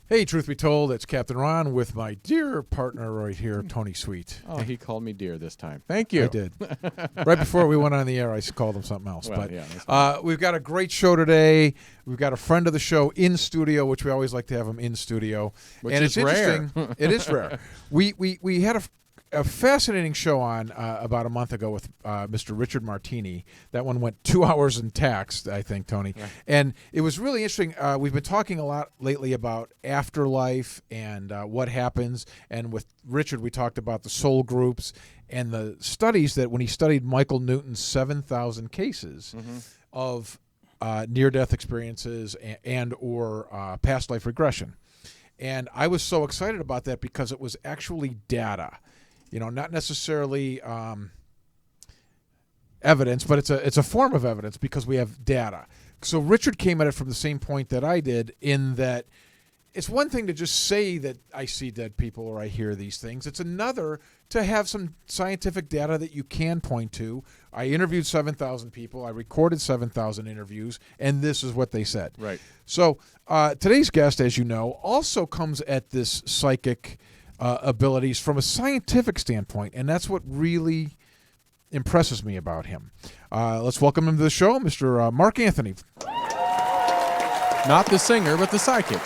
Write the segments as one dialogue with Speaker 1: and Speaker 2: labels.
Speaker 1: Hey, truth be told, it's Captain Ron with my dear partner right here, Tony Sweet.
Speaker 2: Oh, he called me dear this time. Thank you.
Speaker 1: I did. Right before we went on the air, I called him something else.
Speaker 2: Well,
Speaker 1: but
Speaker 2: yeah, that's fine.
Speaker 1: we've got a great show today. We've got a friend of the show in studio, which we always like to have him in studio.
Speaker 2: Which
Speaker 1: and
Speaker 2: is
Speaker 1: it's
Speaker 2: rare.
Speaker 1: Interesting. It is rare. We had a fascinating show on about a month ago with Mr. Richard Martini. That one went 2 hours in tax, I think, Tony.
Speaker 2: Right.
Speaker 1: And it was really interesting. We've been talking a lot lately about afterlife and what happens. And with Richard, we talked about the soul groups and the studies that when he studied Michael Newton's 7,000 cases of near-death experiences and or past life regression. And I was so excited about that because it was actually data. You know, not necessarily evidence, but it's a form of evidence because we have data. So Richard came at it from the same point that I did, in that it's one thing to just say that I see dead people or I hear these things. It's another to have some scientific data that you can point to. I interviewed 7,000 people. I recorded 7,000 interviews, and this is what they said.
Speaker 2: Right.
Speaker 1: So today's guest, as you know, also comes at this psychic abilities from a scientific standpoint, and that's what really impresses me about him. Let's welcome him to the show, Mr. Mark Anthony.
Speaker 2: Not the singer, but the psychic.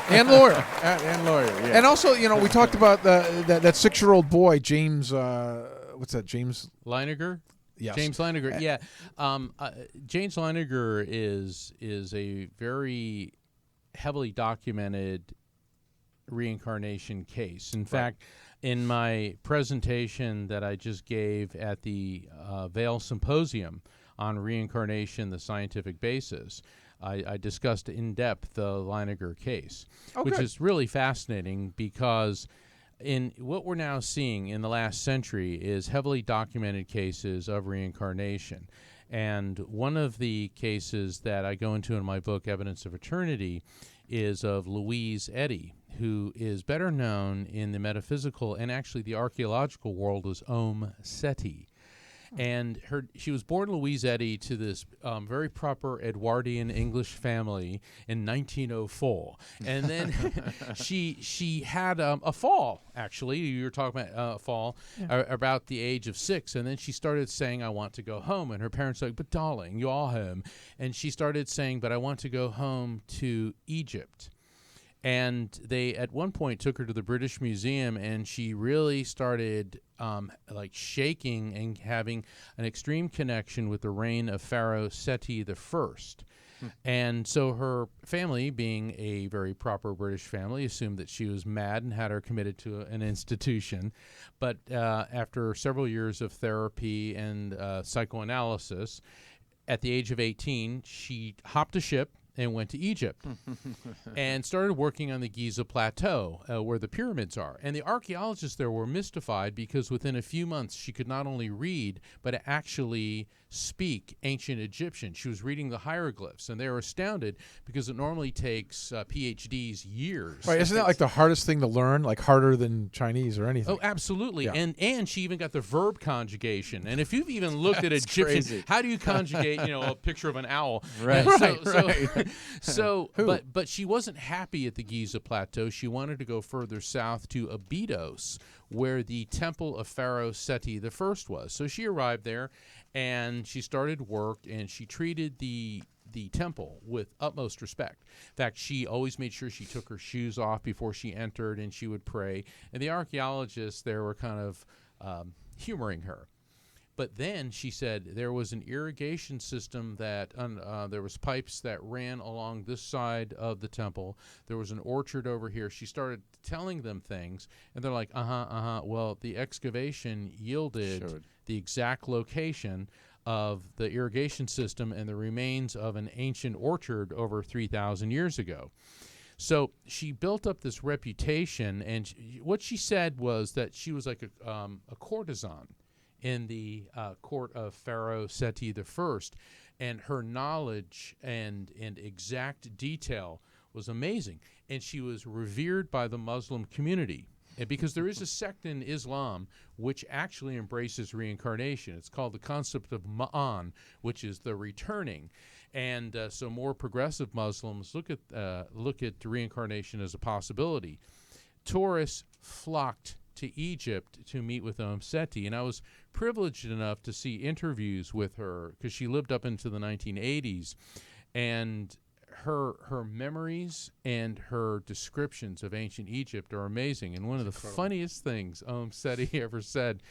Speaker 1: And lawyer.
Speaker 2: And lawyer, yeah.
Speaker 1: And also, you know, we talked about that 6-year-old boy, James, what's that, James?
Speaker 3: Leininger?
Speaker 1: Yes.
Speaker 3: James Leininger, yeah. James Leininger is a very heavily documented reincarnation case. In fact, in my presentation that I just gave at the Vail Symposium on reincarnation, the scientific basis, I discussed in depth the Leininger case, which is really fascinating because in what we're now seeing in the last century is heavily documented cases of reincarnation. And one of the cases that I go into in my book, Evidence of Eternity, is of Louise Eddy, who is better known in the metaphysical and actually the archaeological world as Om Seti. And she was born Louise Eddy to this very proper Edwardian English family in 1904. And then she had a fall, actually. You were talking about a fall, about the age of 6. And then she started saying, I want to go home. And her parents were like, but darling, you're all home. And she started saying, but I want to go home to Egypt. And they, at one point, took her to the British Museum, and she really started like shaking and having an extreme connection with the reign of Pharaoh Seti I. And so her family, being a very proper British family, assumed that she was mad and had her committed to an institution. But after several years of therapy and psychoanalysis, at the age of 18, she hopped a ship and went to Egypt and started working on the Giza Plateau where the pyramids are. And the archaeologists there were mystified because within a few months she could not only read but actually speak ancient Egyptian. She was reading the hieroglyphs, and they were astounded because it normally takes PhDs years.
Speaker 1: Right, isn't that like the hardest thing to learn, like harder than Chinese or anything?
Speaker 3: Oh, absolutely.
Speaker 1: Yeah.
Speaker 3: And she even got the verb conjugation. And if you've even looked at Egyptian,
Speaker 2: crazy.
Speaker 3: how do you conjugate, a picture of an owl?
Speaker 2: Right.
Speaker 3: But she wasn't happy at the Giza Plateau. She wanted to go further south to Abydos, where the temple of Pharaoh Seti I was. So she arrived there, and she started work, and she treated the temple with utmost respect. In fact, she always made sure she took her shoes off before she entered, and she would pray. And the archaeologists there were kind of humoring her. But then she said there was an irrigation system that there was pipes that ran along this side of the temple. There was an orchard over here. She started telling them things, and they're like, Well, the excavation yielded the exact location of the irrigation system and the remains of an ancient orchard over 3,000 years ago. So she built up this reputation, and what she said was that she was like a courtesan in the court of Pharaoh Seti I, and her knowledge and exact detail was amazing. And she was revered by the Muslim community. And because there is a sect in Islam which actually embraces reincarnation. It's called the concept of ma'an, which is the returning. And so more progressive Muslims look at reincarnation as a possibility. Tourists flocked to Egypt to meet with Seti, and I was privileged enough to see interviews with her because she lived up into the 1980s, and her memories and her descriptions of ancient Egypt are amazing. And one of the funniest things Seti ever said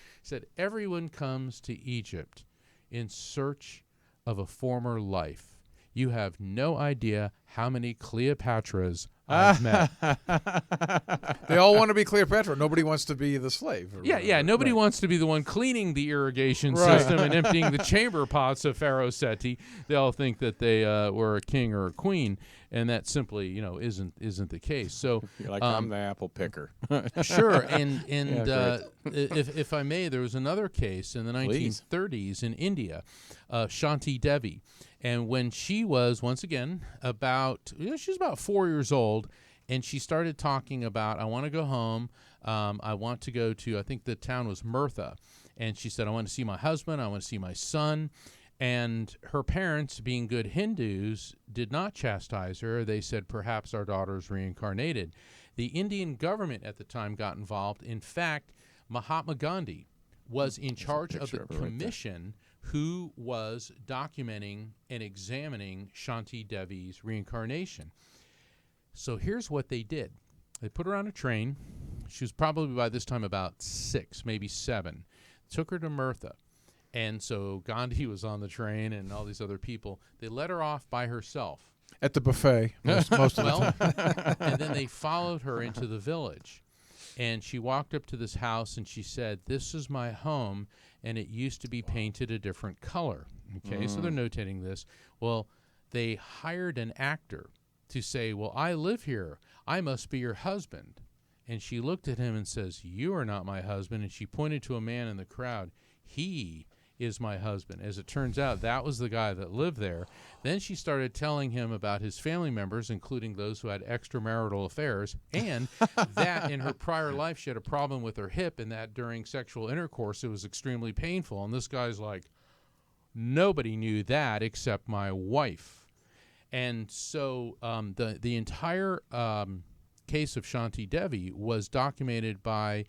Speaker 3: everyone comes to Egypt in search of a former life. You have no idea how many Cleopatras I've met.
Speaker 1: They all want to be Cleopatra. Nobody wants to be the slave.
Speaker 3: Yeah. Nobody wants to be the one cleaning the irrigation system and emptying the chamber pots of Pharaoh Seti. They all think that they were a king or a queen, and that simply, isn't the case. So
Speaker 2: You're like, I'm the apple picker.
Speaker 3: Sure, and
Speaker 2: Yeah,
Speaker 3: if I may, there was another case in the 1930s in India, Shanti Devi. And when she was, once again, she was about 4 years old, and she started talking about, I want to go home. I want to go to, I think the town was Mertha. And she said, I want to see my husband. I want to see my son. And her parents, being good Hindus, did not chastise her. They said, perhaps our daughter's reincarnated. The Indian government at the time got involved. In fact, Mahatma Gandhi was in charge of the commission who was documenting and examining Shanti Devi's reincarnation. So here's what they did. They put her on a train. She was probably by this time about 6, maybe 7. Took her to Mertha. And so Gandhi was on the train and all these other people. They let her off by herself.
Speaker 1: At the buffet, most of the time.
Speaker 3: And then they followed her into the village. And she walked up to this house and she said, this is my home, and it used to be painted a different color. Okay, so they're notating this. Well, they hired an actor to say, well, I live here. I must be your husband. And she looked at him and says, you are not my husband. And she pointed to a man in the crowd. He is my husband. As it turns out, that was the guy that lived there. Then she started telling him about his family members, including those who had extramarital affairs, and that in her prior life she had a problem with her hip, and that during sexual intercourse it was extremely painful. And this guy's like, nobody knew that except my wife. And so the entire case of Shanti Devi was documented by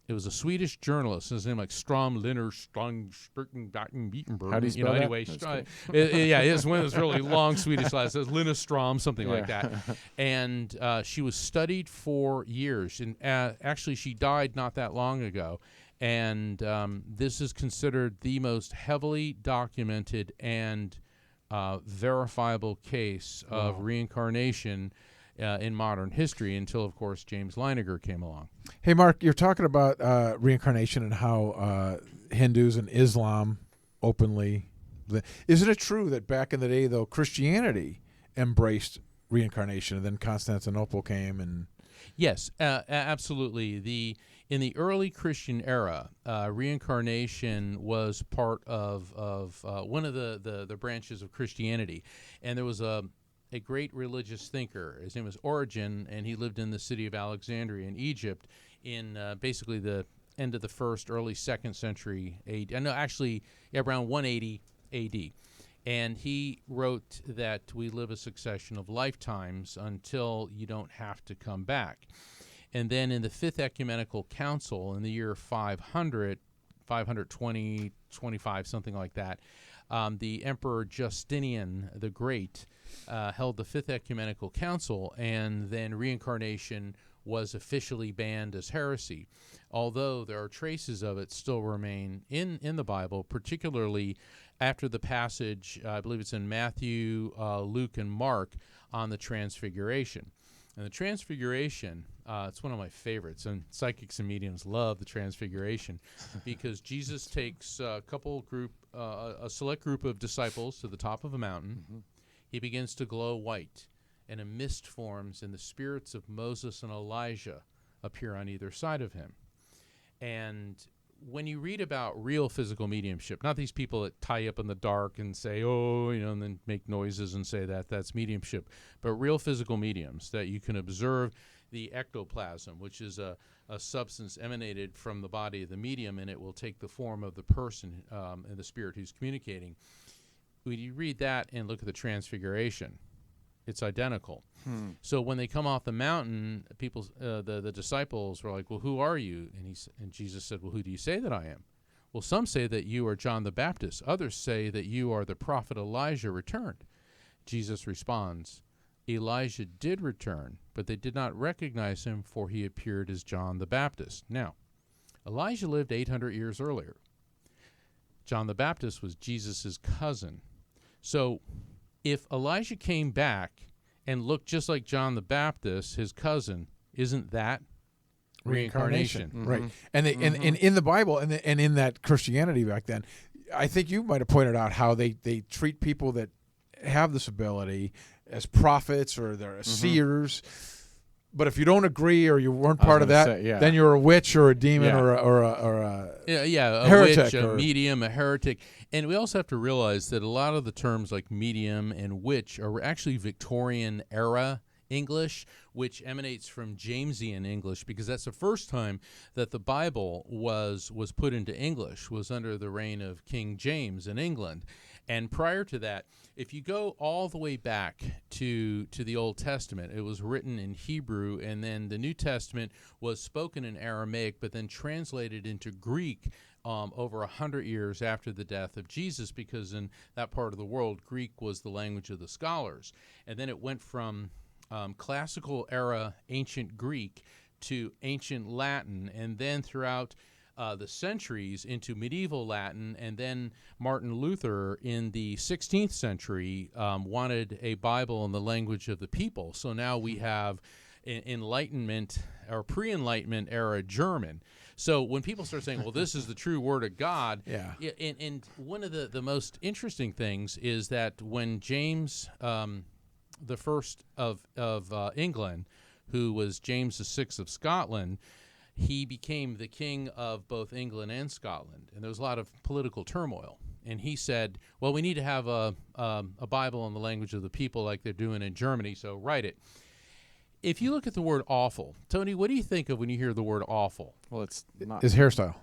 Speaker 3: it was a Swedish journalist. His name like Strom Linner Strong Bietenberg.
Speaker 2: How do you spell that?
Speaker 3: Anyway, it's one of those really long Swedish last names, Linnestrom, something like that. And she was studied for years, and actually she died not that long ago. And this is considered the most heavily documented and verifiable case of reincarnation in modern history until, of course, James Leininger came along.
Speaker 1: Hey, Mark, you're talking about reincarnation and how Hindus and Islam openly. Isn't it true that back in the day, though, Christianity embraced reincarnation, and then Constantinople came and?
Speaker 3: Yes, absolutely. In the early Christian era, reincarnation was part of one of the branches of Christianity, and there was a great religious thinker. His name was Origen, and he lived in the city of Alexandria in Egypt in basically the end of the first, early 2nd century AD. No, actually, around 180 AD. And he wrote that we live a succession of lifetimes until you don't have to come back. And then in the Fifth Ecumenical Council in the year 520, 25, something like that, the Emperor Justinian the Great held the Fifth Ecumenical Council, and then reincarnation was officially banned as heresy, although there are traces of it still remain in the Bible, particularly after the passage, I believe it's in Matthew, Luke, and Mark, on the Transfiguration. And the Transfiguration, it's one of my favorites, and psychics and mediums love the Transfiguration because Jesus takes a select group of disciples to the top of a mountain. Mm-hmm. He begins to glow white, and a mist forms, and the spirits of Moses and Elijah appear on either side of him. And when you read about real physical mediumship, not these people that tie up in the dark and say, and then make noises and say that's mediumship, but real physical mediums that you can observe the ectoplasm, which is a substance emanated from the body of the medium, and it will take the form of the person and the spirit who's communicating. when you read that and look at the Transfiguration, it's identical. So when they come off the mountain, people, the disciples were like, "Well, who are you?" And Jesus said, "Well, who do you say that I am?" "Well, some say that you are John the Baptist. Others say that you are the prophet Elijah returned." Jesus responds, "Elijah did return, but they did not recognize him, for he appeared as John the Baptist." Now, Elijah lived 800 years earlier. John the Baptist was Jesus' cousin. So if Elijah came back and looked just like John the Baptist, his cousin, isn't that reincarnation?
Speaker 1: Right. And in the Bible and in that Christianity back then, I think you might have pointed out how they treat people that have this ability as prophets or they're seers. But if you don't agree or you weren't part of that, then you're a witch or a demon or a heretic,
Speaker 3: witch, a medium, a heretic. And we also have to realize that a lot of the terms like medium and witch are actually Victorian era English, which emanates from Jamesian English, because that's the first time that the Bible was put into English, was under the reign of King James in England. And prior to that, if you go all the way back to the Old Testament, it was written in Hebrew, and then the New Testament was spoken in Aramaic, but then translated into Greek over 100 years after the death of Jesus, because in that part of the world, Greek was the language of the scholars. And then it went from classical era ancient Greek to ancient Latin, and then throughout the centuries into medieval Latin, and then Martin Luther in the 16th century wanted a Bible in the language of the people. So now we have Enlightenment or pre-Enlightenment era German. So when people start saying, well, this is the true word of God, and one of the most interesting things is that when James the first of England, who was James VI of Scotland, he became the king of both England and Scotland, and there was a lot of political turmoil. And he said, well, we need to have a Bible in the language of the people like they're doing in Germany, so write it. If you look at the word awful, Tony, what do you think of when you hear the word awful?
Speaker 2: Well, it's not
Speaker 1: his hairstyle.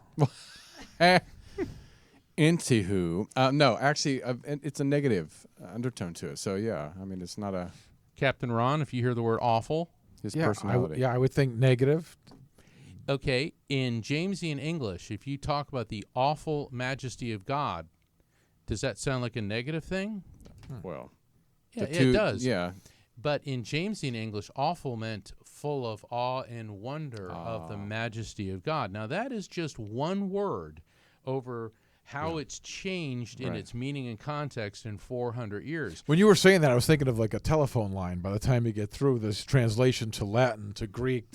Speaker 2: Anywho, no, actually, it's a negative undertone to it. So, yeah, I mean, it's not a...
Speaker 3: Captain Ron, if you hear the word awful?
Speaker 2: His personality.
Speaker 1: I would think negative.
Speaker 3: Okay, in Jamesian English, if you talk about the awful majesty of God, does that sound like a negative thing?
Speaker 2: Well,
Speaker 3: yeah, it does.
Speaker 2: Yeah.
Speaker 3: But in Jamesian English, awful meant full of awe and wonder of the majesty of God. Now, that is just one word over how it's changed in its meaning and context in 400 years.
Speaker 1: When you were saying that, I was thinking of like a telephone line. By the time you get through this translation to Latin, to Greek,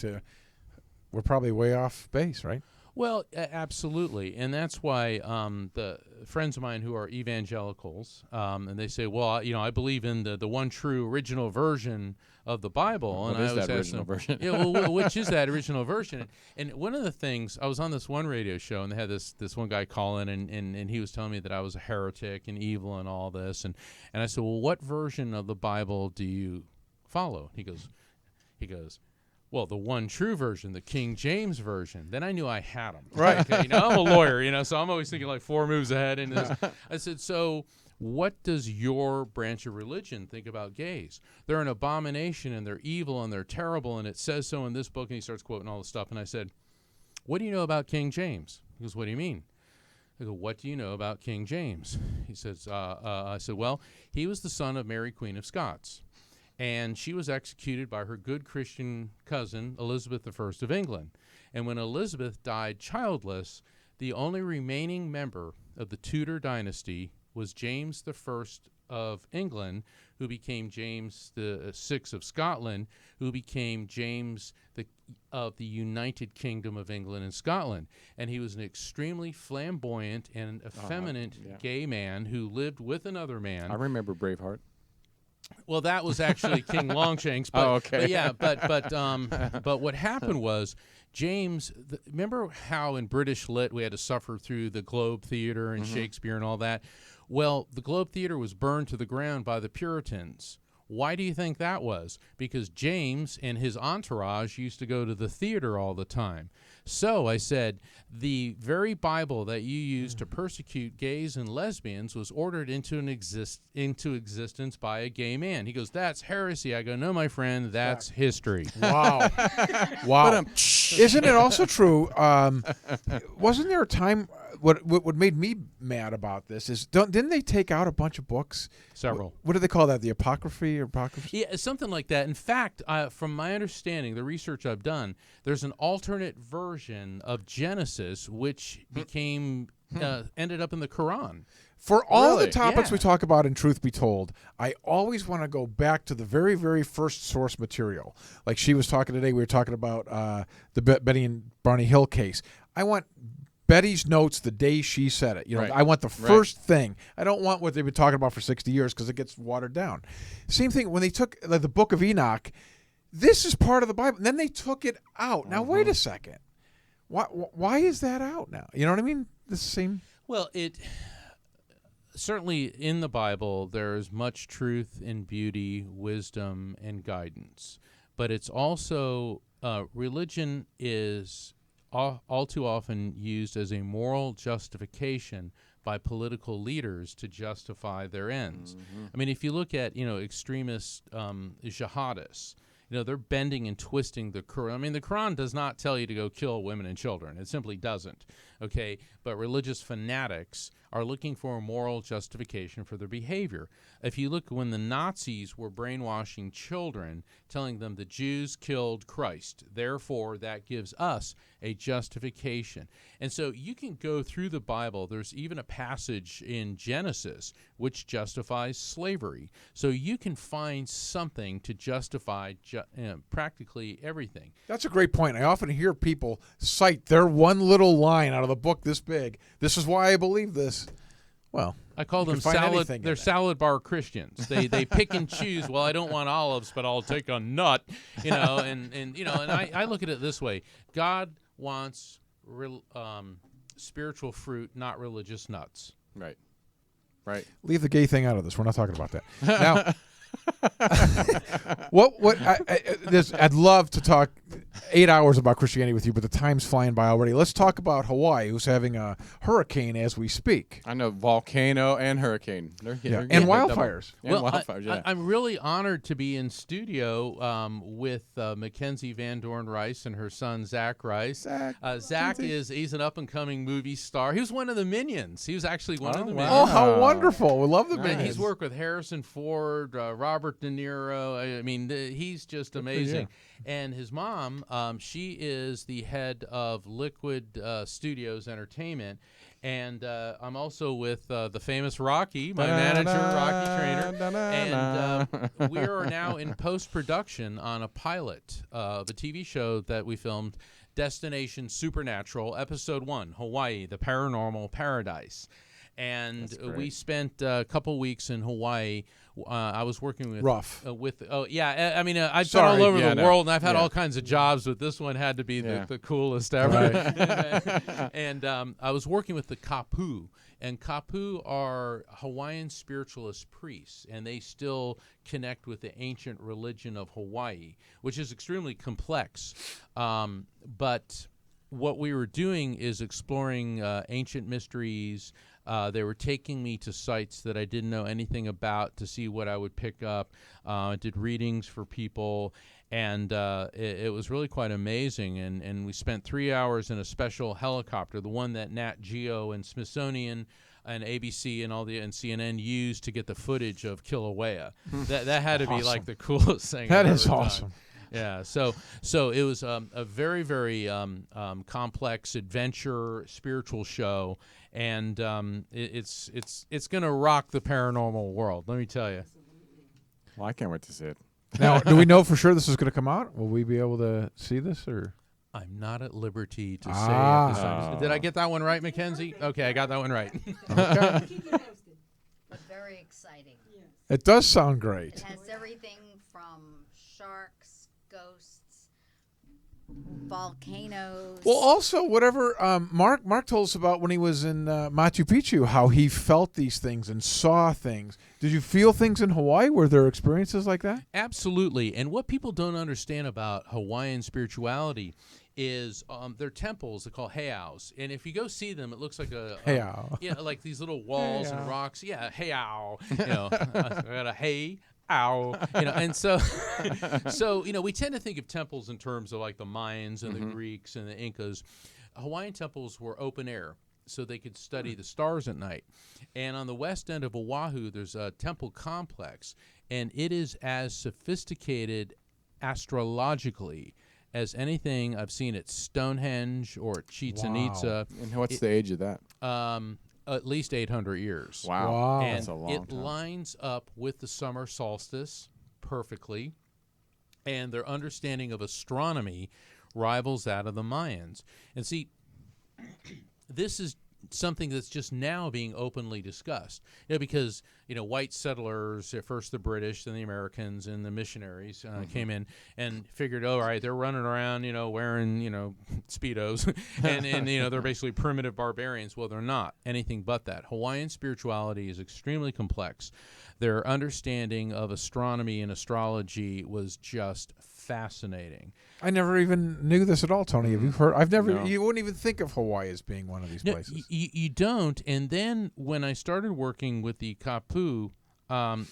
Speaker 1: we're probably way off base, right?
Speaker 3: Well, absolutely, and that's why the friends of mine who are evangelicals, and they say, well, I believe in the one true original version of the Bible.
Speaker 2: What
Speaker 3: and
Speaker 2: is
Speaker 3: I always
Speaker 2: that
Speaker 3: ask
Speaker 2: original
Speaker 3: them,
Speaker 2: version?
Speaker 3: which is that original version? And one of the things, I was on this one radio show, and they had this one guy call in, and he was telling me that I was a heretic and evil and all this, and I said, well, what version of the Bible do you follow? He goes, well, the one true version, the King James version. Then I knew I had him.
Speaker 1: Right.
Speaker 3: Okay, I'm a lawyer, so I'm always thinking like 4 moves ahead. And I said, so what does your branch of religion think about gays? They're an abomination, and they're evil, and they're terrible, and it says so in this book. And he starts quoting all this stuff. And I said, what do you know about King James? He goes, what do you mean? I go, what do you know about King James? He says, I said, well, he was the son of Mary, Queen of Scots. And she was executed by her good Christian cousin, Elizabeth I of England. And when Elizabeth died childless, the only remaining member of the Tudor dynasty was James I of England, who became James VI of Scotland, who became James of the United Kingdom of England and Scotland. And he was an extremely flamboyant and effeminate gay man who lived with another man.
Speaker 2: I remember Braveheart.
Speaker 3: Well, that was actually King Longshanks. But, but what happened was James, remember how in British Lit we had to suffer through the Globe Theatre and Shakespeare and all that? Well, the Globe Theatre was burned to the ground by the Puritans. Why do you think that was? Because James and his entourage used to go to the theater all the time. So I said, the very Bible that you use to persecute gays and lesbians was ordered into existence by a gay man. He goes, that's heresy. I go, no, my friend, that's history.
Speaker 1: Wow. Wow. Isn't it also true? Wasn't there a time? What made me mad about this is didn't they take out a bunch of books?
Speaker 3: Several.
Speaker 1: What do they call that? The apocryphy or apocryphy?
Speaker 3: Yeah, something like that. In fact, from my understanding, the research I've done, there's an alternate version of Genesis which became ended up in the Quran.
Speaker 1: For all the
Speaker 2: Really?
Speaker 1: topics we
Speaker 3: Yeah.
Speaker 1: talk about in Truth Be Told, I always want to go back to the very, very first source material. Like she was talking today, we were talking about the Betty and Barney Hill case. I want Betty's notes the day she said it. You know,
Speaker 2: Right.
Speaker 1: I want the first thing. I don't want what they've been talking about for 60 years because it gets watered down. Same thing when they took the Book of Enoch. This is part of the Bible. And then they took it out. Now, wait a second. Why is that out now? You know what I mean? The same.
Speaker 3: Well, certainly in the Bible, there's much truth and beauty, wisdom, and guidance. But it's also, religion is all too often used as a moral justification by political leaders to justify their ends. I mean, if you look at, extremist jihadists, they're bending and twisting the Quran. I mean, the Quran does not tell you to go kill women and children. It simply doesn't, okay? But religious fanatics are looking for a moral justification for their behavior. If you look when the Nazis were brainwashing children, telling them the Jews killed Christ, therefore that gives us a justification. And so you can go through the Bible. There's even a passage in Genesis which justifies slavery. So you can find something to justify practically everything.
Speaker 1: That's a great point. I often hear people cite their one little line out of the book this big. This is why I believe this. Well,
Speaker 3: I call them
Speaker 1: can find
Speaker 3: salad.
Speaker 1: anything in
Speaker 3: They're
Speaker 1: that.
Speaker 3: salad bar Christians. They pick and choose. Well, I don't want olives, but I'll take a nut. And I look at it this way: God wants spiritual fruit, not religious nuts.
Speaker 2: Right. Right.
Speaker 1: leave the gay thing out of this. We're not talking about that. Now, I'd love to talk 8 hours about Christianity with you, but the time's flying by already. Let's talk about Hawaii, who's having a hurricane as we speak.
Speaker 2: I know, volcano and hurricane. They're
Speaker 1: And
Speaker 2: getting
Speaker 1: wildfires.
Speaker 2: And wildfires, yeah.
Speaker 3: I'm really honored to be in studio with Mackenzie Van Dorn Rice and her son Zach Rice. Zach he's an up and coming movie star. He was one of the Minions. He was actually one of the Minions.
Speaker 1: Oh, how wonderful! We love the
Speaker 2: Nice.
Speaker 3: And
Speaker 1: Minions.
Speaker 3: he's worked with Harrison Ford, Robert De Niro. I mean, he's just amazing. And his mom, she is the head of Liquid Studios Entertainment. And I'm also with the famous Rocky, my manager, Rocky Trainer. And we are now in post-production on a pilot of a TV show that we filmed, Destination Supernatural, Episode 1, Hawaii, the Paranormal Paradise. And we spent a couple weeks in Hawaii. I was working with
Speaker 1: Rough.
Speaker 3: I've been all over the world, and I've had all kinds of jobs, but this one had to be the coolest ever. And I was working with the Kapu, and Kapu are Hawaiian spiritualist priests, and they still connect with the ancient religion of Hawaii, which is extremely complex. But what we were doing is exploring ancient mysteries. They were taking me to sites that I didn't know anything about to see what I would pick up. I did readings for people, and it was really quite amazing. And we spent 3 hours in a special helicopter, the one that Nat Geo and Smithsonian and ABC and and CNN used to get the footage of Kilauea. That had to be like the coolest thing.
Speaker 1: That
Speaker 3: I've
Speaker 1: is
Speaker 3: ever done.
Speaker 1: awesome.
Speaker 3: Yeah, so it was a very, very complex adventure spiritual show, and it's going to rock the paranormal world. Let me tell you.
Speaker 2: Well, I can't wait to see it.
Speaker 1: Now, do we know for sure this is going to come out? Will we be able to see this, or?
Speaker 3: I'm not at liberty to say at this time. Did I get that one right, Mackenzie? Okay, I got that one right.
Speaker 4: Keep you posted. But very exciting.
Speaker 1: It does sound
Speaker 4: It
Speaker 1: great.
Speaker 4: has everything from sharks, ghosts, volcanoes.
Speaker 1: Well, also whatever Mark told us about when he was in Machu Picchu, how he felt these things and saw things. Did you feel things in Hawaii? Were there experiences like that?
Speaker 3: Absolutely. And what people don't understand about Hawaiian spirituality is their temples. They're called heiaus. And if you go see them, it looks like a
Speaker 1: Heiau.
Speaker 3: yeah, like these little walls and
Speaker 1: Heiau.
Speaker 3: rocks. Yeah, heiau. I got a hey. Ow, and so, we tend to think of temples in terms of like the Mayans and the Greeks and the Incas. Hawaiian temples were open air, so they could study the stars at night. And on the west end of Oahu, there's a temple complex, and it is as sophisticated astrologically as anything I've seen at Stonehenge or at Chichen Itza.
Speaker 2: And what's the age of that?
Speaker 3: At least 800 years.
Speaker 2: Wow.
Speaker 3: And
Speaker 2: That's a long
Speaker 3: it
Speaker 2: time.
Speaker 3: lines up with the summer solstice perfectly, and their understanding of astronomy rivals that of the Mayans. And see, this is something that's just now being openly discussed. Because white settlers, at first the British, then the Americans, and the missionaries came in and figured, all right, they're running around, wearing, Speedos, and they're basically primitive barbarians. Well, they're not anything but that. Hawaiian spirituality is extremely complex. Their understanding of astronomy and astrology was just fascinating.
Speaker 1: I never even knew this at all, Tony. Have you heard? I've never.
Speaker 2: No.
Speaker 1: You wouldn't even think of Hawaii as being one of these
Speaker 3: No,
Speaker 1: places.
Speaker 3: you don't. And then when I started working with the Kapu,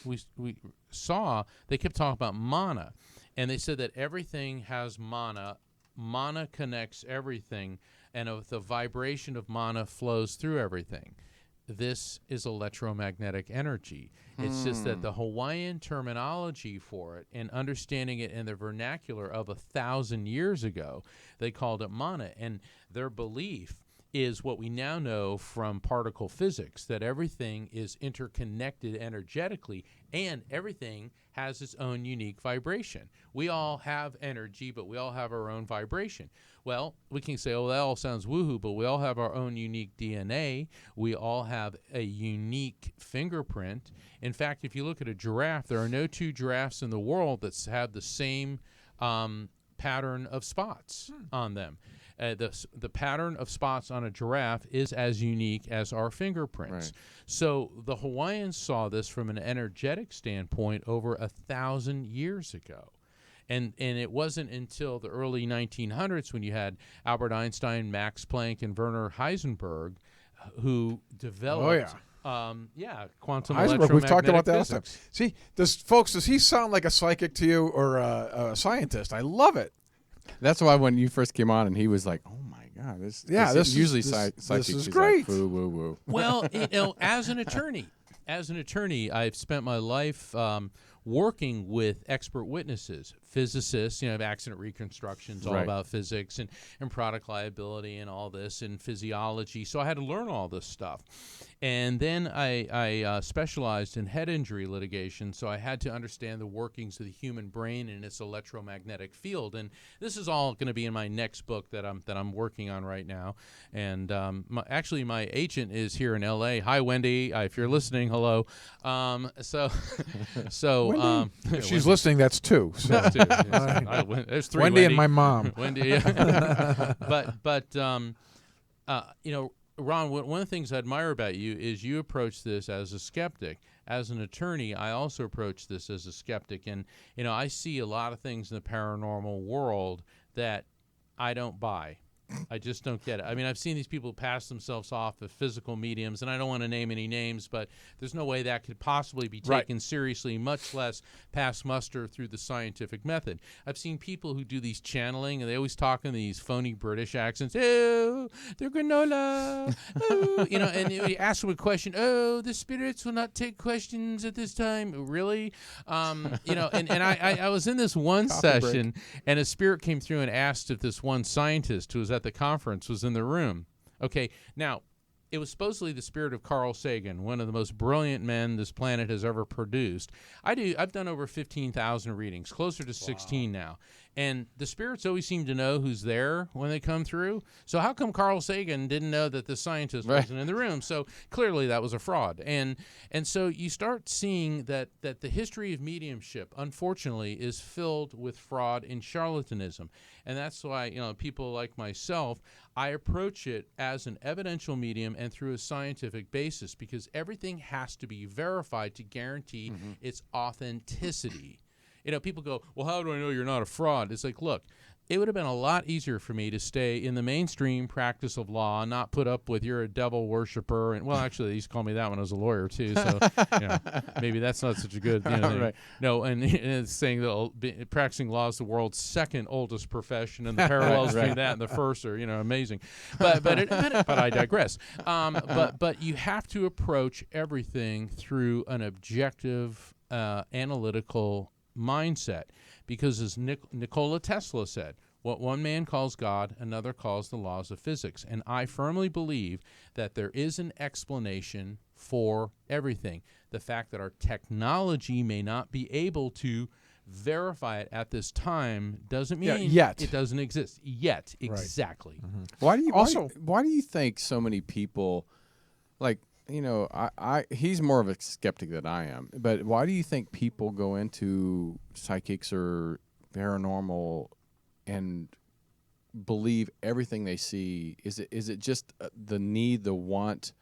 Speaker 3: we saw they kept talking about mana, and they said that everything has mana. Mana connects everything, and the vibration of mana flows through everything. This is electromagnetic energy. It's just that the Hawaiian terminology for it and understanding it in the vernacular of 1,000 years ago, they called it mana. And their belief is what we now know from particle physics, that everything is interconnected energetically and everything has its own unique vibration. We all have energy, but we all have our own vibration. Well, we can say, oh, that all sounds woohoo, but we all have our own unique DNA. We all have a unique fingerprint. In fact, if you look at a giraffe, there are no two giraffes in the world that have the same pattern of spots on them. The pattern of spots on a giraffe is as unique as our fingerprints.
Speaker 2: Right.
Speaker 3: So the Hawaiians saw this from an energetic standpoint over 1,000 years ago. And it wasn't until the early 1900s when you had Albert Einstein, Max Planck, and Werner Heisenberg who developed quantum electromagnetic
Speaker 1: We've talked about that last time.
Speaker 3: physics.
Speaker 1: See, does he sound like a psychic to you or a scientist? I love it.
Speaker 2: That's why when you first came on and he was like, oh my God, this
Speaker 1: this
Speaker 2: usually
Speaker 1: is
Speaker 2: psychics
Speaker 1: is
Speaker 2: is
Speaker 1: great.
Speaker 2: like woo woo woo.
Speaker 3: Well, as an attorney, I've spent my life working with expert witnesses, physicists, accident reconstructions, all
Speaker 2: Right.
Speaker 3: about physics and product liability and all this and physiology. So I had to learn all this stuff. And then I specialized in head injury litigation, so I had to understand the workings of the human brain and its electromagnetic field. And this is all going to be in my next book that I'm working on right now. And my agent is here in L.A. Hi, Wendy. If you're listening, hello.
Speaker 1: If she's listening, that's two. So.
Speaker 3: That's two. There's three.
Speaker 1: Wendy and my mom.
Speaker 3: Wendy. Yeah. but Ron, one of the things I admire about you is you approach this as a skeptic. As an attorney, I also approach this as a skeptic. And, I see a lot of things in the paranormal world that I don't buy. I just don't get it. I mean, I've seen these people pass themselves off as physical mediums, and I don't want to name any names, but there's no way that could possibly be taken seriously, much less pass muster through the scientific method. I've seen people who do these channeling, and they always talk in these phony British accents. Oh, they're granola. Oh, and you ask them a question. Oh, the spirits will not take questions at this time. Really? And I was in this one session, and a spirit came through and asked if this one scientist who was at the conference was in the room. Okay, now, it was supposedly the spirit of Carl Sagan, one of the most brilliant men this planet has ever produced. I've done over 15,000 readings, closer to 16 now. And the spirits always seem to know who's there when they come through. So how come Carl Sagan didn't know that the scientist wasn't in the room? So clearly that was a fraud. And so you start seeing that the history of mediumship, unfortunately, is filled with fraud and charlatanism. And that's why, people like myself, I approach it as an evidential medium and through a scientific basis, because everything has to be verified to guarantee its authenticity. People go, well, how do I know you're not a fraud? It's like, look, it would have been a lot easier for me to stay in the mainstream practice of law and not put up with you're a devil worshiper. And, well, actually, they used to call me that when I was a lawyer, too. So, maybe that's not such a good thing.
Speaker 2: Right.
Speaker 3: No, and it's saying that practicing law is the world's second oldest profession, and the parallels between that and the first are, amazing. But I digress. But you have to approach everything through an objective, analytical mindset, because as Nikola Tesla said, what one man calls God, another calls the laws of physics. And I firmly believe that there is an explanation for everything. The fact that our technology may not be able to verify it at this time doesn't mean
Speaker 1: yet
Speaker 3: it doesn't exist. Yet,
Speaker 1: Right.
Speaker 3: Exactly.
Speaker 2: Why do you think so many people, like, he's more of a skeptic than I am, but why do you think people go into psychics or paranormal and believe everything they see? Is it just the need, the want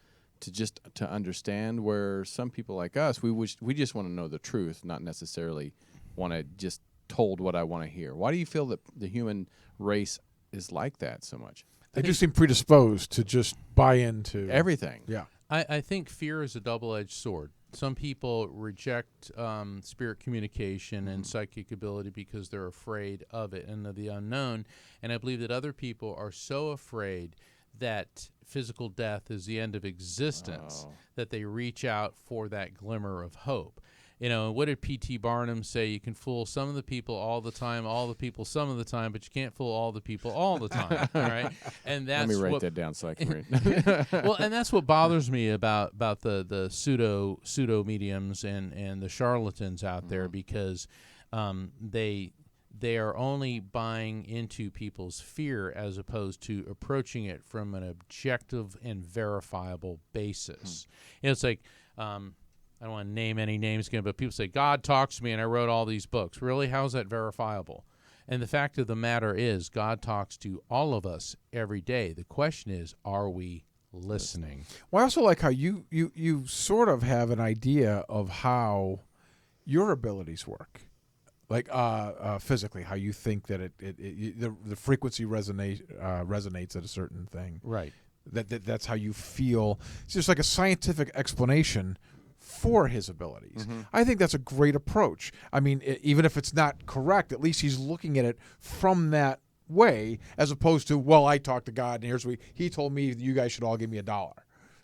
Speaker 2: to understand, where some people like us, we just want to know the truth, not necessarily want to just told what I want to hear? Why do you feel that the human race is like that so much?
Speaker 1: They just seem predisposed to just buy into
Speaker 2: Everything.
Speaker 1: Yeah.
Speaker 3: I think fear is a double-edged sword. Some people reject spirit communication and psychic ability because they're afraid of it and of the unknown. And I believe that other people are so afraid that physical death is the end of existence that they reach out for that glimmer of hope. What did P.T. Barnum say? You can fool some of the people all the time, all the people some of the time, but you can't fool all the people all the time, all right? And that's
Speaker 2: Let me write that down so I can read.
Speaker 3: Well, and that's what bothers me about the pseudo mediums and the charlatans out there, because they are only buying into people's fear as opposed to approaching it from an objective and verifiable basis. It's like, I don't want to name any names again, but people say, God talks to me and I wrote all these books. Really? How's that verifiable? And the fact of the matter is, God talks to all of us every day. The question is, are we listening?
Speaker 1: Well, I also like how you sort of have an idea of how your abilities work. Like physically, how you think that the frequency resonates at a certain thing.
Speaker 3: Right.
Speaker 1: That's how you feel. It's just like a scientific explanation for his abilities. I think that's a great approach. I mean, even if it's not correct, at least he's looking at it from that way, as opposed to, well, I talked to God, and he told me you guys should all give me $1.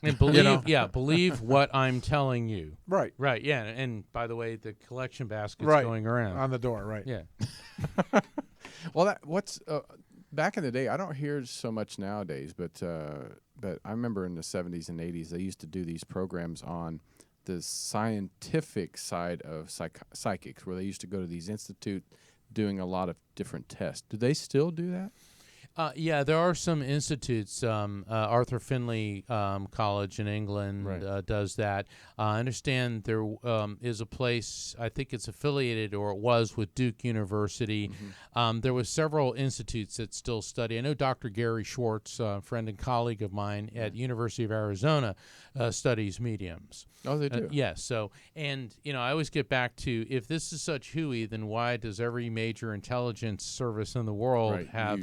Speaker 3: And believe, believe what I'm telling you.
Speaker 1: Right.
Speaker 3: Right. Yeah. And by the way, the collection basket's
Speaker 1: Right.
Speaker 3: going around
Speaker 1: On the door. Right.
Speaker 3: Yeah.
Speaker 2: Well, back in the day, I don't hear so much nowadays, but I remember in the 70s and 80s, they used to do these programs on the scientific side of psychics, where they used to go to these institutes doing a lot of different tests. Do they still do that?
Speaker 3: Yeah, there are some institutes. Arthur Findlay College in England does that. I understand there is a place, I think it's affiliated, or it was, with Duke University. There were several institutes that still study. I know Dr. Gary Schwartz, a friend and colleague of mine at University of Arizona, studies mediums.
Speaker 2: Oh, they do?
Speaker 3: Yes. So, and, I always get back to, if this is such hooey, then why does every major intelligence service in the world have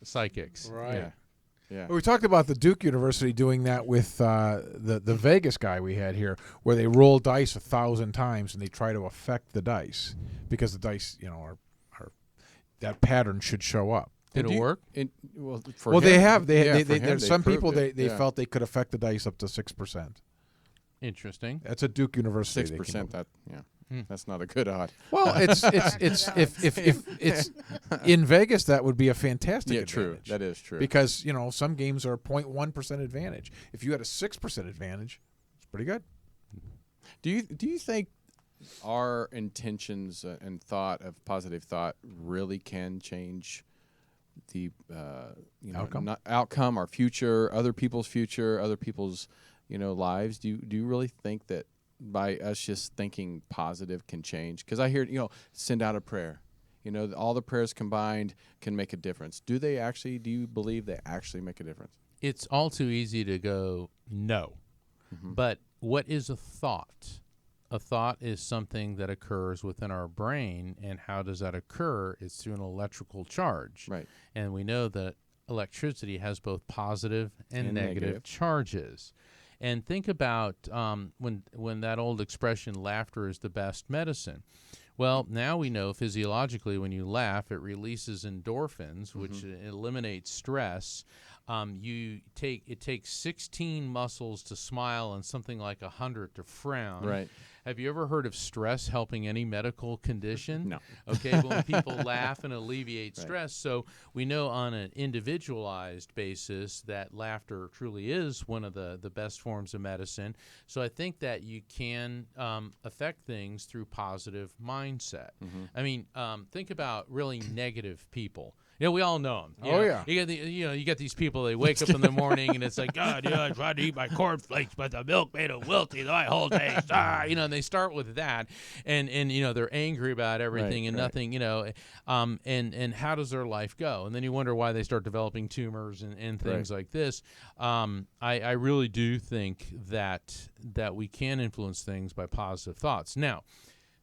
Speaker 3: psychics?
Speaker 1: Right.
Speaker 2: Yeah.
Speaker 1: Well, we talked about the Duke University doing that with the Vegas guy we had here, where they roll dice 1,000 times and they try to affect the dice because the dice, are that pattern should show up.
Speaker 3: Did it work?
Speaker 1: There's some people they felt they could affect the dice up to 6%.
Speaker 3: Interesting.
Speaker 1: That's a Duke University.
Speaker 2: 6%. That's not a good odd.
Speaker 1: Well, it's if it's in Vegas, that would be a fantastic advantage.
Speaker 2: True. That is true.
Speaker 1: Because some games are 0.1% advantage. If you had a 6% advantage, it's pretty good.
Speaker 2: Do you think our intentions and thought of positive thought really can change the outcome, our future, other people's lives. Do you really think that by us just thinking positive can change? Because I hear send out a prayer. All the prayers combined can make a difference. Do you believe they actually make a difference?
Speaker 3: It's all too easy to go no. But what is a thought? A thought is something that occurs within our brain, and how does that occur? It's through an electrical charge.
Speaker 2: Right.
Speaker 3: And we know that electricity has both positive and negative charges. And think about when that old expression, laughter is the best medicine. Well, now we know physiologically when you laugh, it releases endorphins, which eliminates stress. It takes 16 muscles to smile and something like 100 to frown.
Speaker 2: Right.
Speaker 3: Have you ever heard of stress helping any medical condition?
Speaker 2: No.
Speaker 3: Okay, but when people laugh and alleviate stress, so we know on an individualized basis that laughter truly is one of the best forms of medicine. So I think that you can affect things through positive mindset. I mean, think about really negative people. We all know them.
Speaker 1: Yeah.
Speaker 3: You get these people. They wake up in the morning and it's like, God, I tried to eat my cornflakes, but the milk made them wilty my whole day. And they start with that, and they're angry about everything and nothing. And how does their life go? And then you wonder why they start developing tumors and things like this. I really do think that we can influence things by positive thoughts. Now,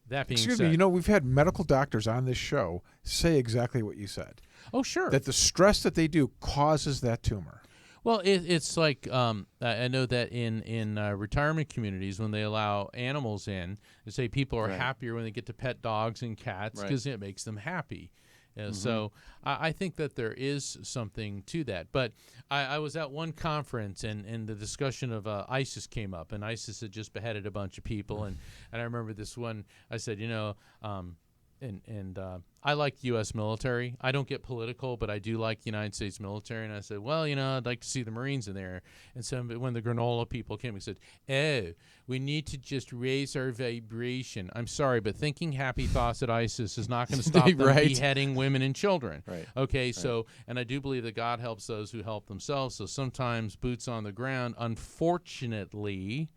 Speaker 3: that being
Speaker 1: Excuse
Speaker 3: said,
Speaker 1: me, we've had medical doctors on this show say exactly what you said.
Speaker 3: oh sure,
Speaker 1: That the stress that they do causes that tumor.
Speaker 3: well, it's like I know that in retirement communities, when they allow animals in, they say people are happier when they get to pet dogs and cats because it makes them happy. So I think that there is something to that. But I was at one conference, and the discussion of ISIS came up, and ISIS had just beheaded a bunch of people. And I remember this one, I said, I like the U.S. military. I don't get political, but I do like the United States military. And I said, well, I'd like to see the Marines in there. And so when the granola people came, he said, we need to just raise our vibration. I'm sorry, but thinking happy thoughts at ISIS is not going to stop them beheading women and children.
Speaker 2: Right.
Speaker 3: Okay, so, and I do believe that God helps those who help themselves. So sometimes boots on the ground, unfortunately,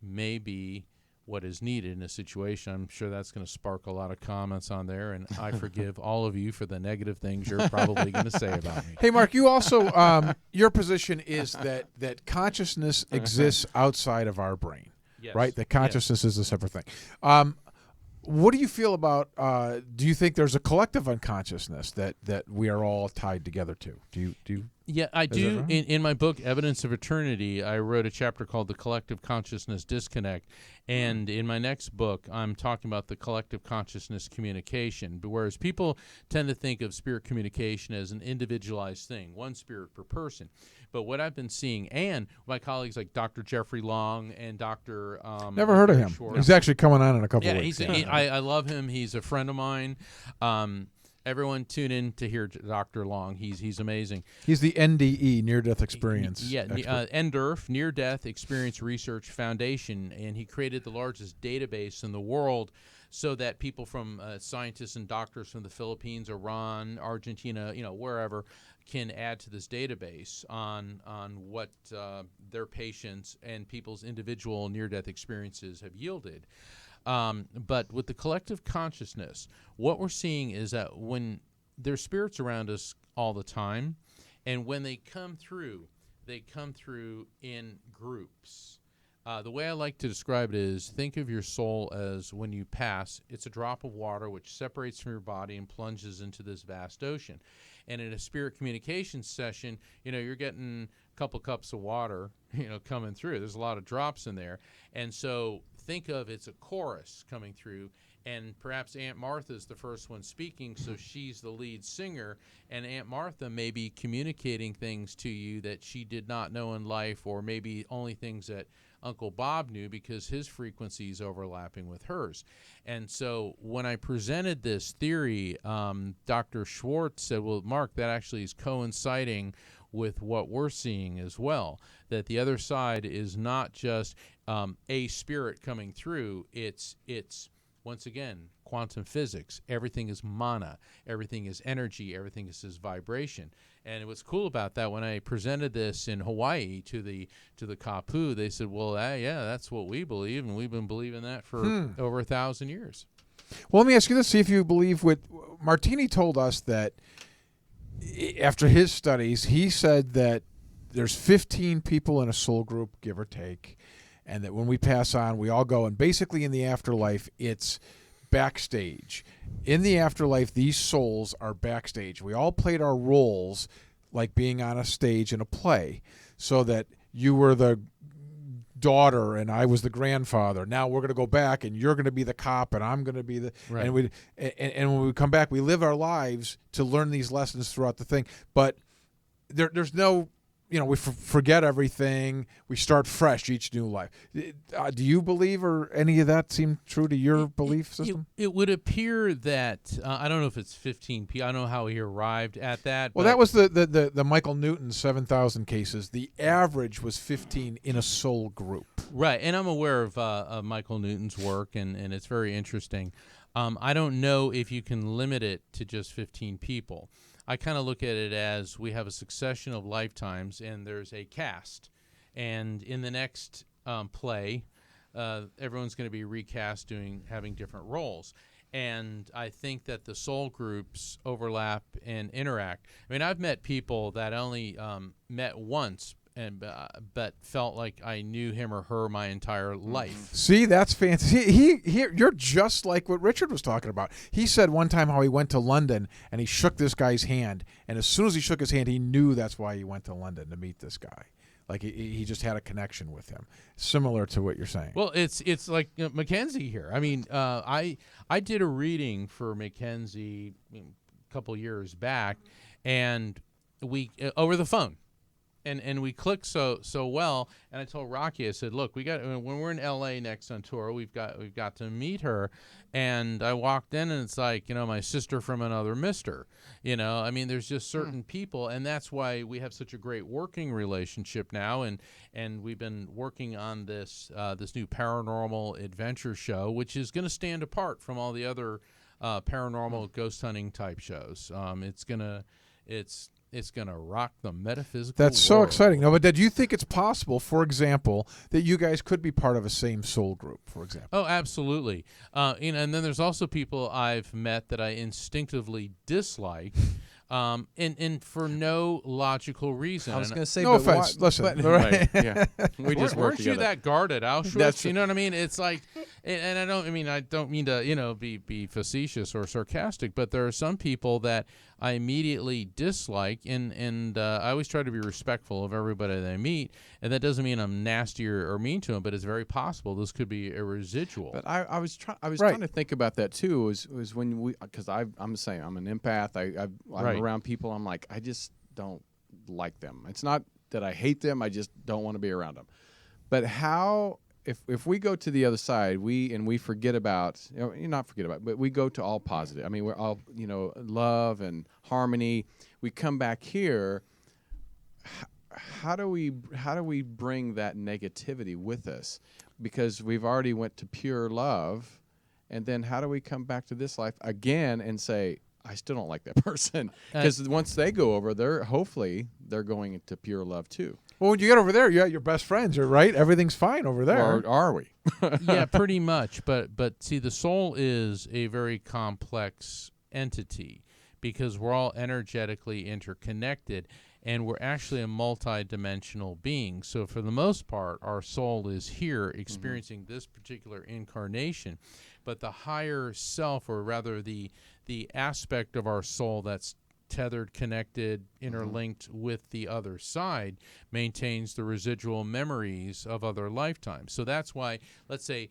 Speaker 3: may be what is needed in a situation. I'm sure that's going to spark a lot of comments on there, and I forgive all of you for the negative things you're probably going to say about me.
Speaker 1: Hey, Mark, you also, your position is that consciousness exists outside of our brain, right? That consciousness is a separate thing. What do you feel about, do you think there's a collective unconsciousness that we are all tied together to? Do you?
Speaker 3: Yeah, I do. In my book, Evidence of Eternity, I wrote a chapter called The Collective Consciousness Disconnect. And in my next book, I'm talking about the collective consciousness communication. But whereas people tend to think of spirit communication as an individualized thing, one spirit per person. But what I've been seeing, and my colleagues like Dr. Jeffrey Long and Dr.
Speaker 1: Never heard of him.
Speaker 3: Schwartz.
Speaker 1: He's actually coming on in a couple of weeks.
Speaker 3: I love him. He's a friend of mine. Everyone tune in to hear Dr. Long. He's amazing.
Speaker 1: He's the NDE, Near Death Experience.
Speaker 3: NDERF, Near Death Experience Research Foundation, and he created the largest database in the world so that people from scientists and doctors from the Philippines, Iran, Argentina, wherever, can add to this database on what their patients and people's individual near-death experiences have yielded. But with the collective consciousness, what we're seeing is that when there's spirits around us all the time, and when they come through in groups. The way I like to describe it is, think of your soul as when you pass, it's a drop of water which separates from your body and plunges into this vast ocean. And in a spirit communication session, you're getting a couple cups of water, coming through. There's a lot of drops in there. And so think of it's a chorus coming through, and perhaps Aunt Martha's the first one speaking, so she's the lead singer, and Aunt Martha may be communicating things to you that she did not know in life, or maybe only things that Uncle Bob knew because his frequency is overlapping with hers. And so when I presented this theory, Dr. Schwartz said, well, Mark, that actually is coinciding with what we're seeing as well, that the other side is not just a spirit coming through, it's Once again, quantum physics, everything is mana, everything is energy, everything is this vibration. And what's cool about that, when I presented this in Hawaii to the Kapu, they said, well, yeah, that's what we believe, and we've been believing that for over 1,000 years.
Speaker 1: Well, let me ask you this, see if you believe what Martini told us, that after his studies, he said that there's 15 people in a soul group, give or take, and that when we pass on, we all go, and basically in the afterlife, it's backstage. In the afterlife, these souls are backstage. We all played our roles like being on a stage in a play, so that you were the daughter and I was the grandfather. Now we're going to go back and you're going to be the cop and I'm going to be the
Speaker 3: Right.
Speaker 1: and when we come back, we live our lives to learn these lessons throughout the thing. But there's no, we forget everything. We start fresh each new life. Do you believe, or any of that seem true to your belief system?
Speaker 3: It would appear that I don't know if it's 15 people. I don't know how he arrived at that.
Speaker 1: Well,
Speaker 3: but
Speaker 1: that was the Michael Newton 7,000 cases. The average was 15 in a soul group.
Speaker 3: Right, and I'm aware of Michael Newton's work, and it's very interesting. I don't know if you can limit it to just 15 people. I kind of look at it as we have a succession of lifetimes, and there's a cast. And in the next play, everyone's going to be recast having different roles. And I think that the soul groups overlap and interact. I mean, I've met people that only met once, but felt like I knew him or her my entire life.
Speaker 1: See, that's fancy. You're just like what Richard was talking about. He said one time how he went to London and he shook this guy's hand, and as soon as he shook his hand, he knew that's why he went to London, to meet this guy. Like he just had a connection with him, similar to what you're saying.
Speaker 3: Well, it's like Mackenzie here. I mean, I did a reading for Mackenzie a couple years back, and we over the phone. And we clicked so well, and I told Rocky, I said, "Look, when we're in L.A. next on tour, we've got to meet her." And I walked in, and it's like, my sister from another mister. I mean, there's just certain people, and that's why we have such a great working relationship now. And we've been working on this new paranormal adventure show, which is going to stand apart from all the other paranormal ghost hunting type shows. It's going to rock the metaphysical
Speaker 1: That's so
Speaker 3: world.
Speaker 1: exciting. No, but do you think it's possible, for example, that you guys could be part of a same soul group, for example?
Speaker 3: Oh, absolutely. And then there's also people I've met that I instinctively dislike, and for no logical reason.
Speaker 2: I was going to say,
Speaker 1: No offense. Listen,
Speaker 2: right? Yeah, we just work
Speaker 3: Weren't you
Speaker 2: together.
Speaker 3: that guard at Auschwitz?
Speaker 2: That's-
Speaker 3: You know what I mean? It's like, and I don't mean to, be facetious or sarcastic, but there are some people that I immediately dislike, and I always try to be respectful of everybody that I meet, and that doesn't mean I'm nasty or mean to them, but it's very possible this could be a residual.
Speaker 2: But I was
Speaker 1: Right.
Speaker 2: trying to think about that too. Was when because I'm saying I'm an empath. I'm
Speaker 3: Right.
Speaker 2: around people. I'm like, I just don't like them. It's not that I hate them. I just don't want to be around them. But how? If we go to the other side, we forget about, not forget about, but we go to all positive. I mean, we're all, love and harmony. We come back here. How do we bring that negativity with us? Because we've already went to pure love, and then how do we come back to this life again and say, I still don't like that person? Because once they go over, hopefully they're going into pure love too.
Speaker 1: Well, when you get over there, you got your best friends, right? Everything's fine over there.
Speaker 2: Or are we?
Speaker 3: Yeah, pretty much. But see, the soul is a very complex entity because we're all energetically interconnected, and we're actually a multi-dimensional being. So for the most part, our soul is here experiencing this particular incarnation. But the higher self, or rather the aspect of our soul that's tethered, connected, interlinked with the other side, maintains the residual memories of other lifetimes. So that's why, let's say,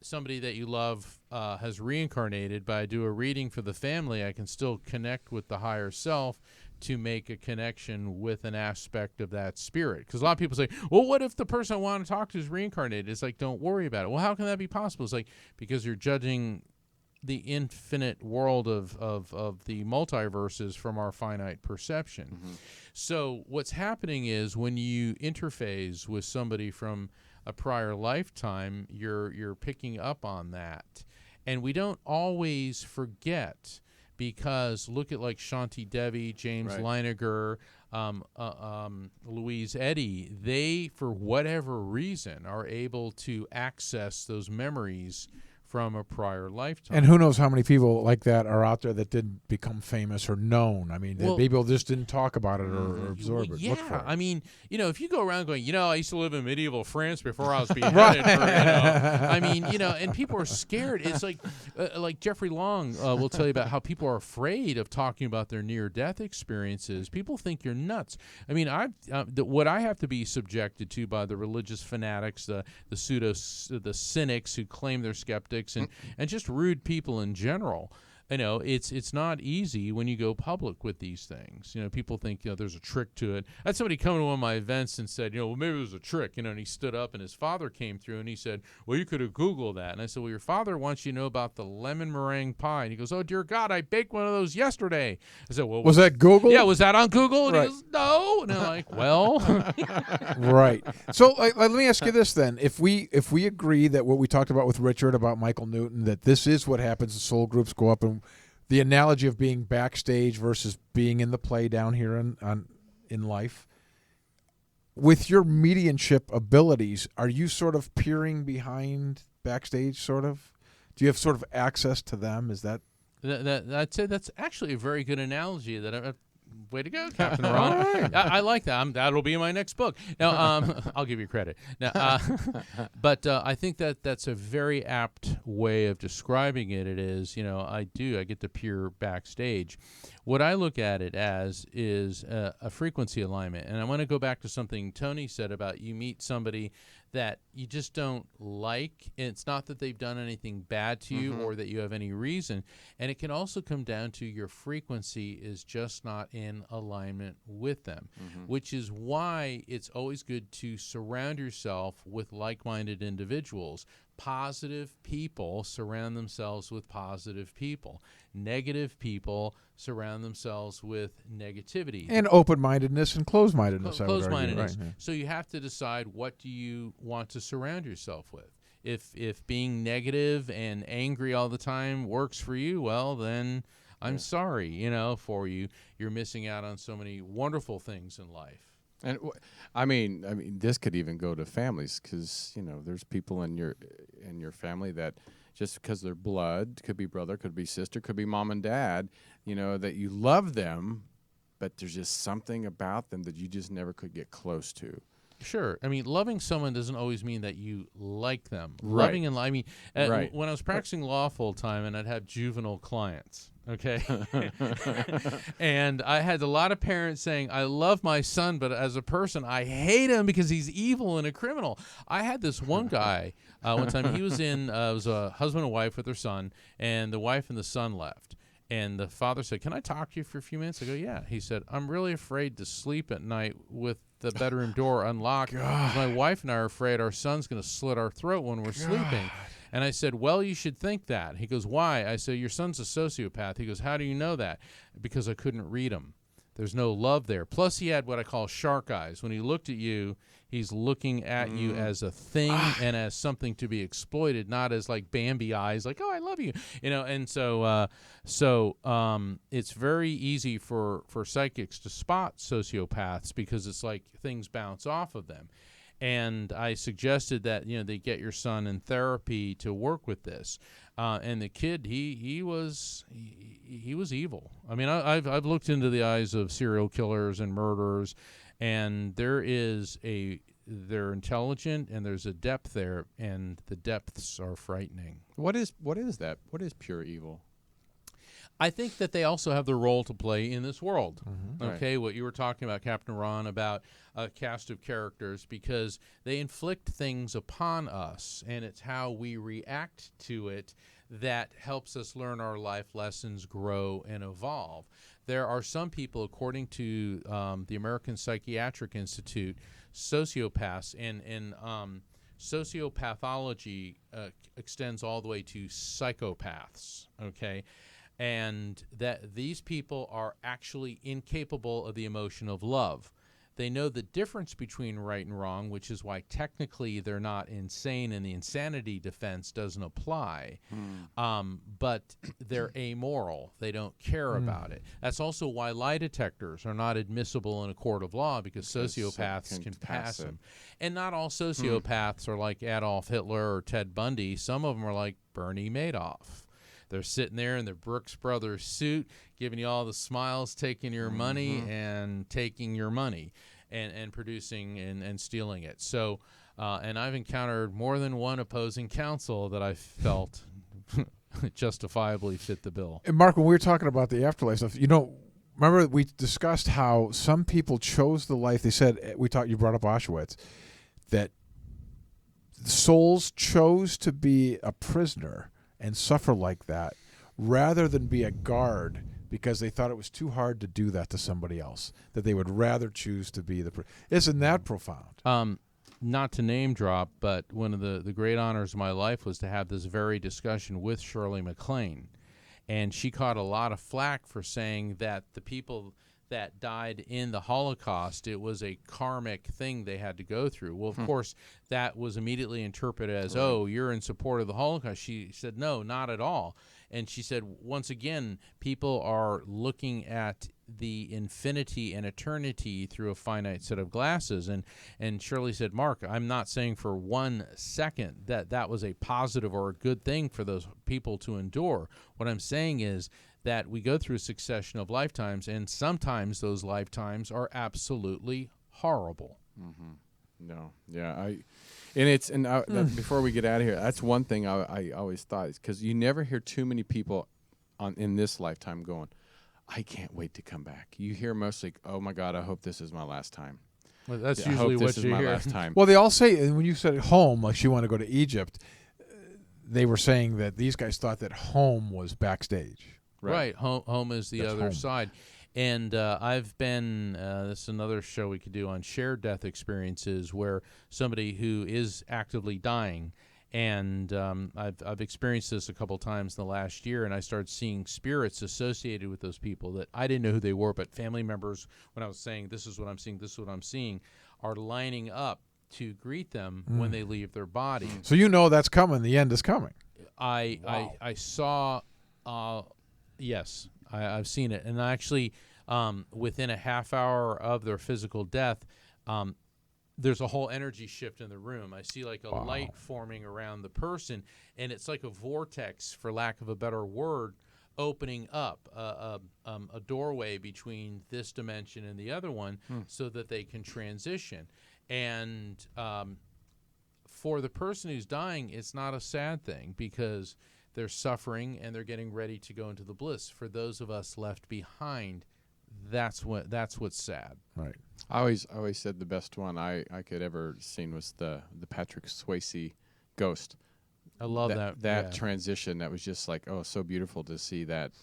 Speaker 3: somebody that you love has reincarnated, but I do a reading for the family, I can still connect with the higher self to make a connection with an aspect of that spirit. Because a lot of people say, well, what if the person I want to talk to is reincarnated? It's like, don't worry about it. Well, how can that be possible? It's like, because you're judging the infinite world of the multiverses from our finite perception. So what's happening is when you interface with somebody from a prior lifetime, you're picking up on that. And we don't always forget, because look at like Shanti Devi, James Leiniger, Louise Eddy. They, for whatever reason, are able to access those memories from a prior lifetime.
Speaker 1: And who knows how many people like that are out there that didn't become famous or known. I mean, people just didn't talk about it or absorb it.
Speaker 3: Yeah,
Speaker 1: Look for it.
Speaker 3: I mean, if you go around going, I used to live in medieval France before I was beheaded. I mean, and people are scared. It's like Jeffrey Long will tell you about how people are afraid of talking about their near-death experiences. People think you're nuts. I mean, what I have to be subjected to by the religious fanatics, the cynics who claim they're skeptics, and just rude people in general. It's not easy when you go public with these things. People think there's a trick to it. I had somebody come to one of my events and said, well, maybe it was a trick. And he stood up and his father came through and he said, well, you could have Googled that. And I said, well, your father wants you to know about the lemon meringue pie. And he goes, oh dear God, I baked one of those yesterday. I said, well,
Speaker 1: was that Google?
Speaker 3: Yeah, was that on Google? And
Speaker 1: right.
Speaker 3: he goes, no. And I'm like, well,
Speaker 1: right. So let me ask you this then: if we agree that what we talked about with Richard about Michael Newton, that this is what happens, the soul groups go up, and the analogy of being backstage versus being in the play down here in life. With your mediumship abilities, are you sort of peering behind backstage, sort of? Do you have sort of access to them? Is that...
Speaker 3: That's actually a very good analogy. Way to go, Captain Ron. I like that. That'll be in my next book. Now, I'll give you credit. Now, but I think that's a very apt way of describing it. It is, I get to peer backstage. What I look at it as is a frequency alignment. And I want to go back to something Tony said about you meet somebody that you just don't like. It's not that they've done anything bad to you or that you have any reason. And it can also come down to your frequency is just not in alignment with them, which is why it's always good to surround yourself with like-minded individuals. Positive people surround themselves with positive people. Negative people surround themselves with negativity.
Speaker 1: And open-mindedness and closed-mindedness, I would argue.
Speaker 3: Closed-mindedness.
Speaker 1: Right, yeah.
Speaker 3: So you have to decide, what do you want to surround yourself with? If being negative and angry all the time works for you, well, then I'm sorry, for you. You're missing out on so many wonderful things in life.
Speaker 2: And I mean, this could even go to families, because there's people in your family that just because they're blood, could be brother, could be sister, could be mom and dad, that you love them, but there's just something about them that you just never could get close to.
Speaker 3: Sure. I mean, loving someone doesn't always mean that you like them.
Speaker 2: Right.
Speaker 3: Loving and when I was practicing law full time, and I'd have juvenile clients. Okay. And I had a lot of parents saying, I love my son, but as a person, I hate him because he's evil and a criminal. I had this one guy, one time he was it was a husband and wife with their son, and the wife and the son left. And the father said, can I talk to you for a few minutes? I go, yeah. He said, I'm really afraid to sleep at night with the bedroom door unlocked. My wife and I are afraid our son's going to slit our throat when we're sleeping. And I said, well, you should think that. He goes, why? I said, your son's a sociopath. He goes, how do you know that? Because I couldn't read him. There's no love there. Plus, he had what I call shark eyes. When he looked at you, he's looking at you as a thing and as something to be exploited, not as like Bambi eyes, like, oh, I love you. And so it's very easy for psychics to spot sociopaths, because it's like things bounce off of them. And I suggested that they get your son in therapy to work with this. And the kid, he was evil. I mean, I've looked into the eyes of serial killers and murderers, and they're intelligent and there's a depth there, and the depths are frightening.
Speaker 2: What is that? What is pure evil?
Speaker 3: I think that they also have the role to play in this world. Okay,
Speaker 2: Right.
Speaker 3: what you were talking about, Captain Ron, about a cast of characters, because they inflict things upon us, and it's how we react to it that helps us learn our life lessons, grow, and evolve. There are some people, according to the American Psychiatric Institute, sociopaths, and sociopathology extends all the way to psychopaths, okay? And that these people are actually incapable of the emotion of love. They know the difference between right and wrong, which is why technically they're not insane and the insanity defense doesn't apply. But they're amoral. They don't care about it. That's also why lie detectors are not admissible in a court of law, because sociopaths can pass them. And not all sociopaths are like Adolf Hitler or Ted Bundy. Some of them are like Bernie Madoff. They're sitting there in their Brooks Brothers suit, giving you all the smiles, taking your money and taking your money and producing and stealing it. So, and I've encountered more than one opposing counsel that I felt justifiably fit the bill.
Speaker 1: And Mark, when we were talking about the afterlife stuff, remember we discussed how some people chose the life. They said, you brought up Auschwitz, that souls chose to be a prisoner and suffer like that rather than be a guard, because they thought it was too hard to do that to somebody else, that they would rather choose to be Isn't that profound?
Speaker 3: Not to name drop, but one of the great honors of my life was to have this very discussion with Shirley MacLaine. And she caught a lot of flack for saying that the people that died in the Holocaust, it was a karmic thing they had to go through. Well, of course, that was immediately interpreted as, oh, you're in support of the Holocaust. She said, no, not at all. And she said, once again, people are looking at the infinity and eternity through a finite set of glasses. And Shirley said, Mark, I'm not saying for 1 second that was a positive or a good thing for those people to endure. What I'm saying is that we go through a succession of lifetimes, and sometimes those lifetimes are absolutely horrible.
Speaker 2: No, yeah, before we get out of here, that's one thing I always thought, is because you never hear too many people in this lifetime going, I can't wait to come back. You hear mostly, oh my God, I hope this is my last time.
Speaker 3: Well, that's
Speaker 2: I
Speaker 3: usually
Speaker 2: hope
Speaker 3: what
Speaker 2: this is
Speaker 3: you
Speaker 2: my
Speaker 3: hear.
Speaker 2: last time.
Speaker 1: Well, they all say, and when you said home, like she wanted to go to Egypt, they were saying that these guys thought that home was backstage.
Speaker 3: Right. Home is the
Speaker 1: That's
Speaker 3: other
Speaker 1: home.
Speaker 3: side. And I've been, this is another show we could do on shared death experiences, where somebody who is actively dying, and I've experienced this a couple times in the last year, and I started seeing spirits associated with those people that I didn't know who they were, but family members, when I was saying, this is what I'm seeing, this is what I'm seeing, are lining up to greet them when they leave their body.
Speaker 1: So that's coming. The end is coming.
Speaker 3: I saw... yes, I've seen it. And actually, within a half hour of their physical death, there's a whole energy shift in the room. I see like a light forming around the person, and it's like a vortex, for lack of a better word, opening up a doorway between this dimension and the other one so that they can transition. And for the person who's dying, it's not a sad thing, because they're suffering and they're getting ready to go into the bliss. For those of us left behind, that's what's sad.
Speaker 1: Right.
Speaker 2: I always said the best one I could ever seen was the Patrick Swayze Ghost.
Speaker 3: I love that
Speaker 2: transition. That was just like, oh, so beautiful to see that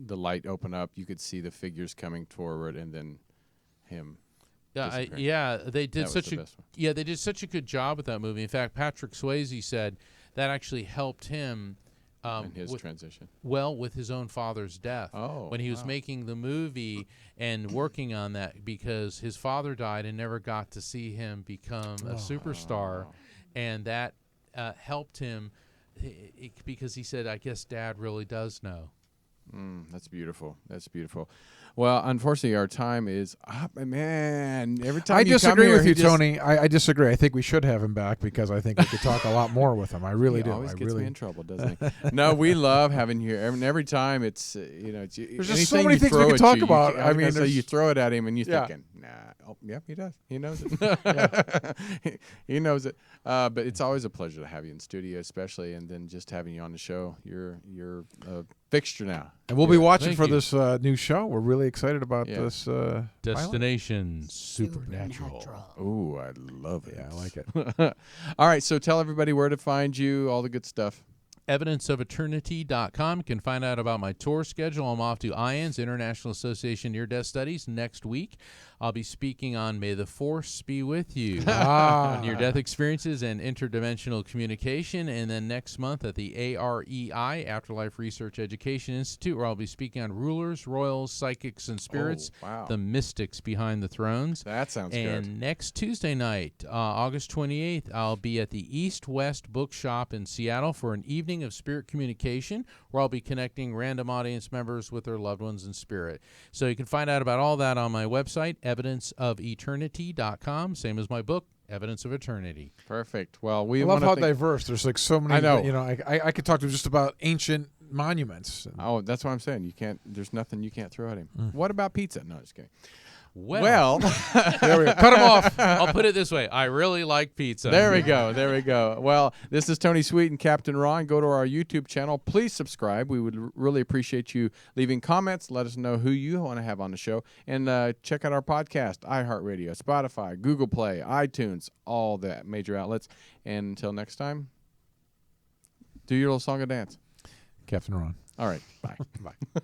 Speaker 2: the light open up. You could see the figures coming forward, and then him.
Speaker 3: They did they did such a good job with that movie. In fact, Patrick Swayze said that actually helped him
Speaker 2: in his transition.
Speaker 3: Well, with his own father's death.
Speaker 2: Oh,
Speaker 3: when he was making the movie and working on that, because his father died and never got to see him become a superstar, and that helped him because he said, I guess Dad really does know.
Speaker 2: That's beautiful. That's beautiful. Well, unfortunately, our time is up. Man, every time
Speaker 1: I
Speaker 2: you
Speaker 1: disagree
Speaker 2: come here,
Speaker 1: with you, Tony. I disagree. I think we should have him back, because I think we could talk a lot more with him. I really do.
Speaker 2: He always gets me in trouble, doesn't he? No, we love having you here. Every time it's
Speaker 1: there's just so many things we could talk about. I mean,
Speaker 2: you throw it at him and you're thinking, nah. Oh, yeah, he does. He knows it. He knows it. But it's always a pleasure to have you in studio, especially, and then just having you on the show. You're a fixture now.
Speaker 1: And we'll be watching for this new show. We're really excited about this.
Speaker 3: Destination Supernatural.
Speaker 2: Ooh, I love it.
Speaker 1: Yeah, I like it.
Speaker 2: All right, so tell everybody where to find you, all the good stuff.
Speaker 3: evidenceofeternity.com. You can find out about my tour schedule. I'm off to IANS, International Association Near Death Studies, next week. I'll be speaking on May the Force Be With You, near-death experiences and interdimensional communication. And then next month at the AREI, Afterlife Research Education Institute, where I'll be speaking on rulers, royals, psychics, and spirits, the mystics behind the thrones.
Speaker 2: That sounds good.
Speaker 3: And next Tuesday night, August 28th, I'll be at the East West Bookshop in Seattle for an evening of spirit communication, where I'll be connecting random audience members with their loved ones in spirit. So you can find out about all that on my website, evidenceofeternity.com, same as my book, Evidence of Eternity.
Speaker 2: Perfect. Well, we
Speaker 1: I love how diverse. There's like so many.
Speaker 2: I know.
Speaker 1: You know, I could talk to him just about ancient monuments.
Speaker 2: Oh, that's what I'm saying. You can't. There's nothing you can't throw at him. What about pizza? No, just kidding.
Speaker 3: Well,
Speaker 1: there we go. Cut him off.
Speaker 3: I'll put it this way. I really like pizza.
Speaker 2: There we go. There we go. Well, this is Tony Sweet and Captain Ron. Go to our YouTube channel. Please subscribe. We would really appreciate you leaving comments. Let us know who you want to have on the show. And check out our podcast, iHeartRadio, Spotify, Google Play, iTunes, all the major outlets. And until next time, do your little song and dance.
Speaker 1: Captain Ron.
Speaker 2: All right. Bye.
Speaker 1: Bye.